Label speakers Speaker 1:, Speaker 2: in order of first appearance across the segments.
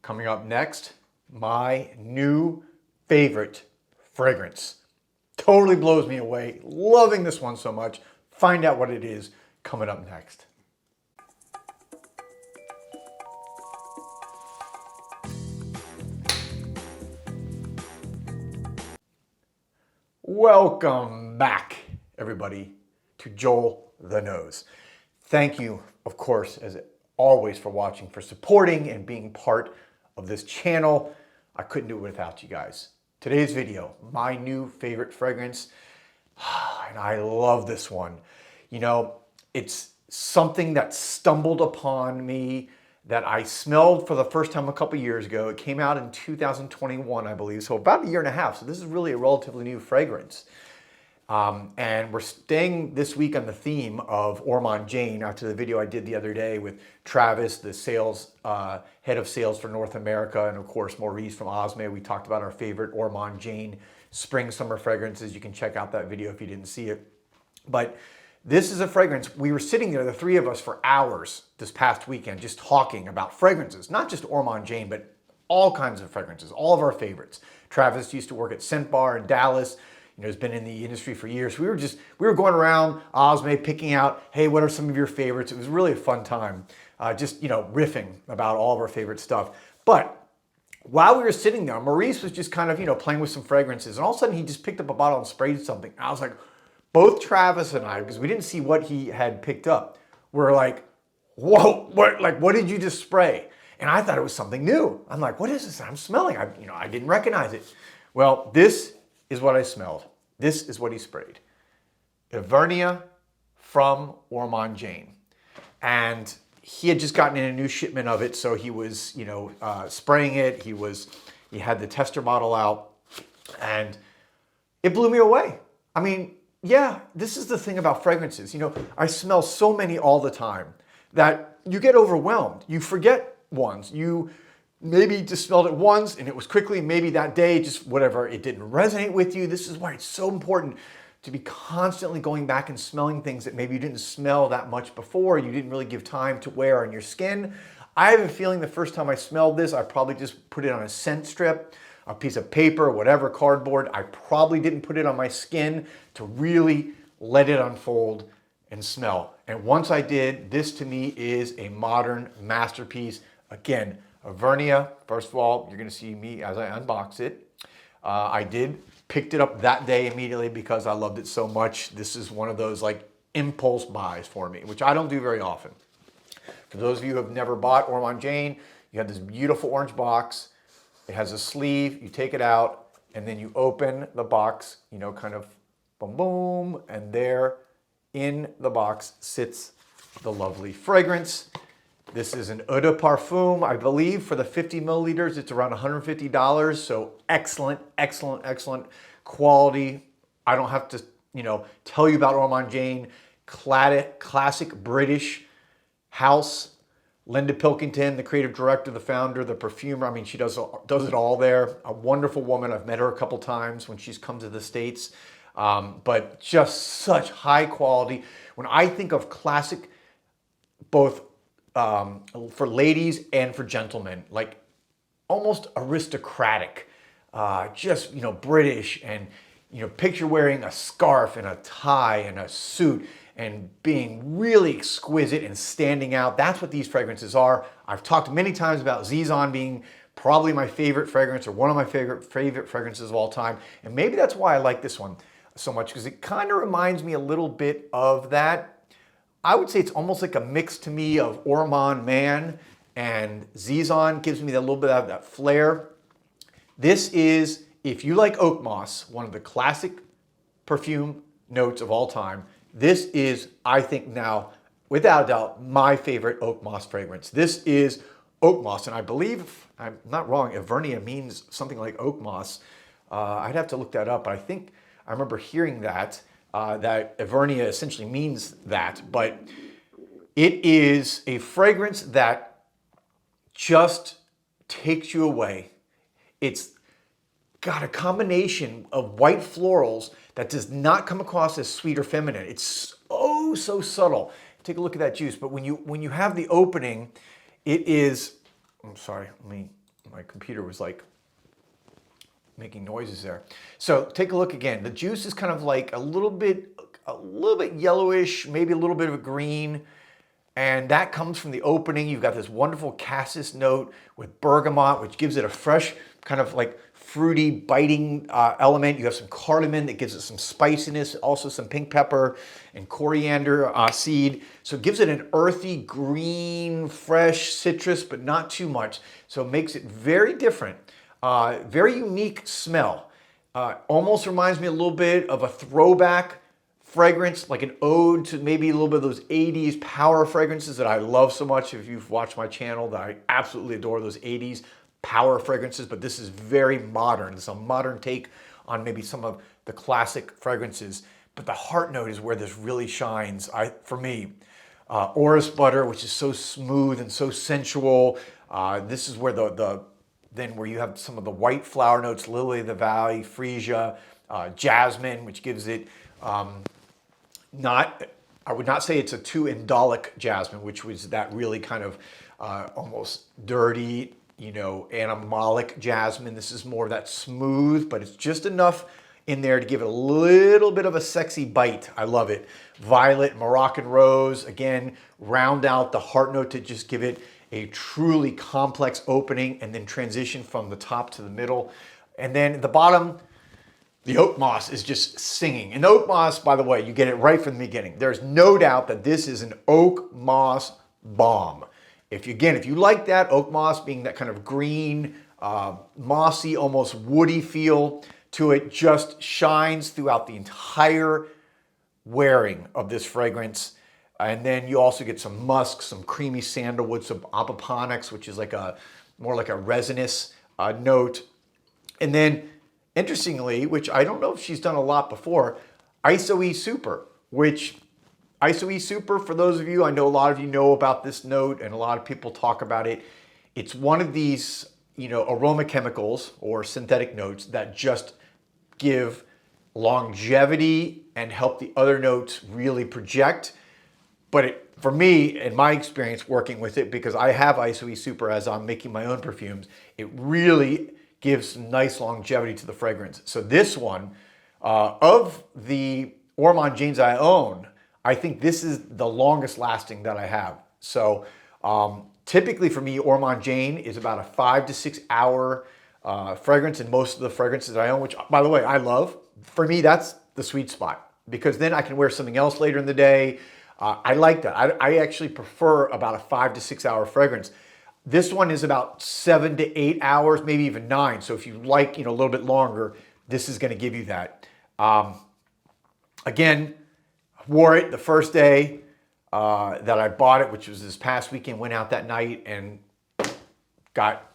Speaker 1: Coming up next, my new favorite fragrance. Totally blows me away. Loving this one so much. Find out what it is coming up next. Welcome back, everybody, to Joel the Nose. Thank you, of course, as always, for watching, for supporting and being part of this channel. I couldn't do it without you guys. Today's video, my new favorite fragrance, and I love this one. You know, it's something that stumbled upon me that I smelled for the first time a couple years ago. It came out in 2021, I believe, so about a year and a half. So this is really a relatively new fragrance. And we're staying this week on the theme of Ormond Jane after the video I did the other day with Travis, the sales head of sales for North America, and of course Maurice from Osme. We talked about our favorite Ormond Jane spring summer fragrances. You can check out that video if you didn't see it. But this is a fragrance. We were sitting there, the three of us, for hours this past weekend just talking about fragrances, not just Ormond Jane, but all kinds of fragrances, all of our favorites. Travis used to work at Scent Bar in Dallas. You know, has been in the industry for years. We were going around Osme picking out, hey, what are some of your favorites? It was really a fun time, just, you know, riffing about all of our favorite stuff. But while we were sitting there, Maurice was just kind of, you know, playing with some fragrances, and all of a sudden he just picked up a bottle and sprayed something. I was like, both Travis and I, because we didn't see what he had picked up, were like, whoa, what did you just spray? And I thought it was something new. I'm like, what is this I'm smelling? I didn't recognize it. Well, this is what I smelled. This is what he sprayed. Evernia from Ormond Jane. And he had just gotten in a new shipment of it, so he was, you know, spraying it. He had the tester bottle out, and it blew me away. I mean, yeah, this is the thing about fragrances. You know, I smell so many all the time that you get overwhelmed. You forget ones. You maybe just smelled it once and it was quickly, maybe that day, just whatever, it didn't resonate with you. This is why it's so important to be constantly going back and smelling things that maybe you didn't smell that much before, you didn't really give time to wear on your skin. I have a feeling the first time I smelled this, I probably just put it on a scent strip, a piece of paper, whatever, cardboard. I probably didn't put it on my skin to really let it unfold and smell. And once I did, this to me is a modern masterpiece. Again, Evernia, first of all, you're gonna see me as I unbox it. I picked it up that day immediately because I loved it so much. This is one of those like impulse buys for me, which I don't do very often. For those of you who have never bought Ormond Jane, you have this beautiful orange box. It has a sleeve, you take it out, and then you open the box, you know, kind of boom, boom, and there in the box sits the lovely fragrance. This is an eau de parfum, I believe, for the 50 milliliters. It's around $150, so excellent, excellent, excellent quality. I don't have to, you know, tell you about Ormond Jane, classic British house. Linda Pilkington, the creative director, the founder, the perfumer. I mean, she does it all there. A wonderful woman. I've met her a couple times when she's come to the States. But just such high quality. When I think of classic, both for ladies and for gentlemen, like almost aristocratic, just, you know, British, and, you know, picture wearing a scarf and a tie and a suit and being really exquisite and standing out. That's what these fragrances are. I've talked many times about Zizon being probably my favorite fragrance, or one of my favorite fragrances of all time. And maybe that's why I like this one so much, because it kind of reminds me a little bit of that. I would say it's almost like a mix to me of Ormond Man and Zizon. Gives me a little bit of that flair. This is, if you like oak moss, one of the classic perfume notes of all time. This is, I think now, without a doubt, my favorite oak moss fragrance. This is oak moss, and I believe, if I'm not wrong, Evernia means something like oak moss. I'd have to look that up, but I think I remember hearing that, that Evernia essentially means that. But it is a fragrance that just takes you away. It's got a combination of white florals that does not come across as sweet or feminine. It's so subtle. Take a look at that juice. But when you have the opening, it is, I'm sorry, let me my computer was like making noises there. So take a look again. The juice is kind of like a little bit yellowish, maybe a little bit of a green. And that comes from the opening. You've got this wonderful cassis note with bergamot, which gives it a fresh kind of like fruity, biting element. You have some cardamom that gives it some spiciness, also some pink pepper and coriander seed. So it gives it an earthy, green, fresh citrus, but not too much. So it makes it very different. Very unique smell. Almost reminds me a little bit of a throwback fragrance, like an ode to maybe a little bit of those 80s power fragrances that I love so much. If you've watched my channel, that I absolutely adore those 80s power fragrances, but this is very modern. It's a modern take on maybe some of the classic fragrances, but the heart note is where this really shines. For me, orris butter, which is so smooth and so sensual. This is where then where you have some of the white flower notes, lily of the valley, freesia, jasmine, which gives it I would not say it's a too indolic jasmine, which was that really kind of almost dirty, animalic jasmine. This is more of that smooth, but it's just enough in there to give it a little bit of a sexy bite. I love it. Violet, Moroccan rose, again, round out the heart note to just give it a truly complex opening and then transition from the top to the middle. And then at the bottom, the oak moss is just singing. And the oak moss, by the way, you get it right from the beginning. There's no doubt that this is an oak moss bomb. If you like that, oak moss being that kind of green, mossy, almost woody feel to it, just shines throughout the entire wearing of this fragrance. And then you also get some musk, some creamy sandalwood, some apoponyx, which is more like a resinous note. And then, interestingly, which I don't know if she's done a lot before, ISO-E Super, which ISO-E Super, for those of you, I know a lot of you know about this note and a lot of people talk about it. It's one of these, aroma chemicals or synthetic notes that just give longevity and help the other notes really project. But for me, in my experience working with it, because I have ISO-E Super as I'm making my own perfumes, it really gives nice longevity to the fragrance. So this one, of the Ormond Janes I own, I think this is the longest lasting that I have. So typically for me, Ormond Jane is about a 5 to 6 hour fragrance, and most of the fragrances I own, which by the way, I love, for me, that's the sweet spot, because then I can wear something else later in the day. I like that. I actually prefer about a 5 to 6 hour fragrance. This one is about 7 to 8 hours, maybe even 9. So if you like, a little bit longer, this is going to give you that. Again, wore it the first day that I bought it, which was this past weekend. Went out that night and got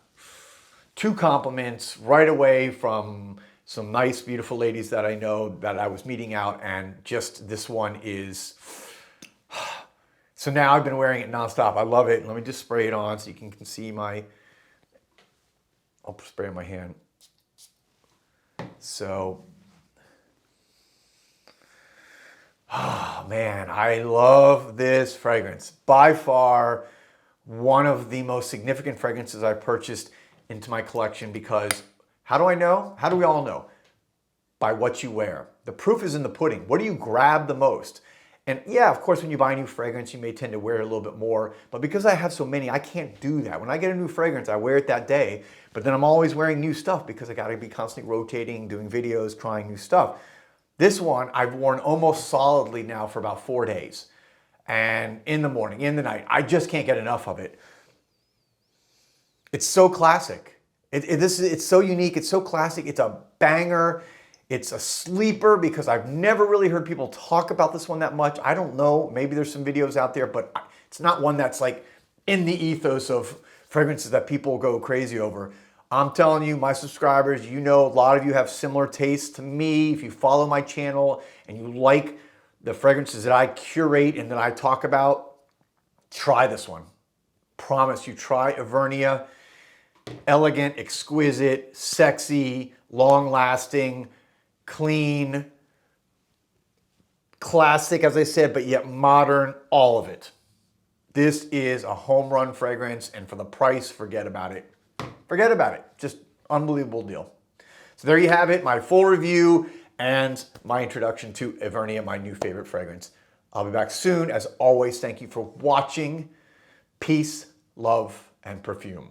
Speaker 1: 2 compliments right away from some nice, beautiful ladies that I know that I was meeting out, and just this one is. So now I've been wearing it nonstop. I love it. Let me just spray it on so you can see I'll spray on my hand. So, oh man, I love this fragrance. By far, one of the most significant fragrances I've purchased into my collection, because how do I know? How do we all know? By what you wear. The proof is in the pudding. What do you grab the most? And yeah, of course, when you buy a new fragrance, you may tend to wear it a little bit more, but because I have so many, I can't do that. When I get a new fragrance, I wear it that day, but then I'm always wearing new stuff because I gotta be constantly rotating, doing videos, trying new stuff. This one I've worn almost solidly now for about 4 days. And in the morning, in the night, I just can't get enough of it. It's so classic. It's so unique, it's so classic, it's a banger. It's a sleeper because I've never really heard people talk about this one that much. I don't know, maybe there's some videos out there, but it's not one that's like in the ethos of fragrances that people go crazy over. I'm telling you, my subscribers, a lot of you have similar tastes to me. If you follow my channel and you like the fragrances that I curate and that I talk about, try this one. Promise you, try Evernia. Elegant, exquisite, sexy, long-lasting, clean, classic, as I said, but yet modern, all of it. This is a home run fragrance, and for the price, forget about it. forget about it. Just unbelievable deal. So there you have it, my full review and my introduction to Evernia, my new favorite fragrance. I'll be back soon. As always, thank you for watching. Peace, love, and perfume.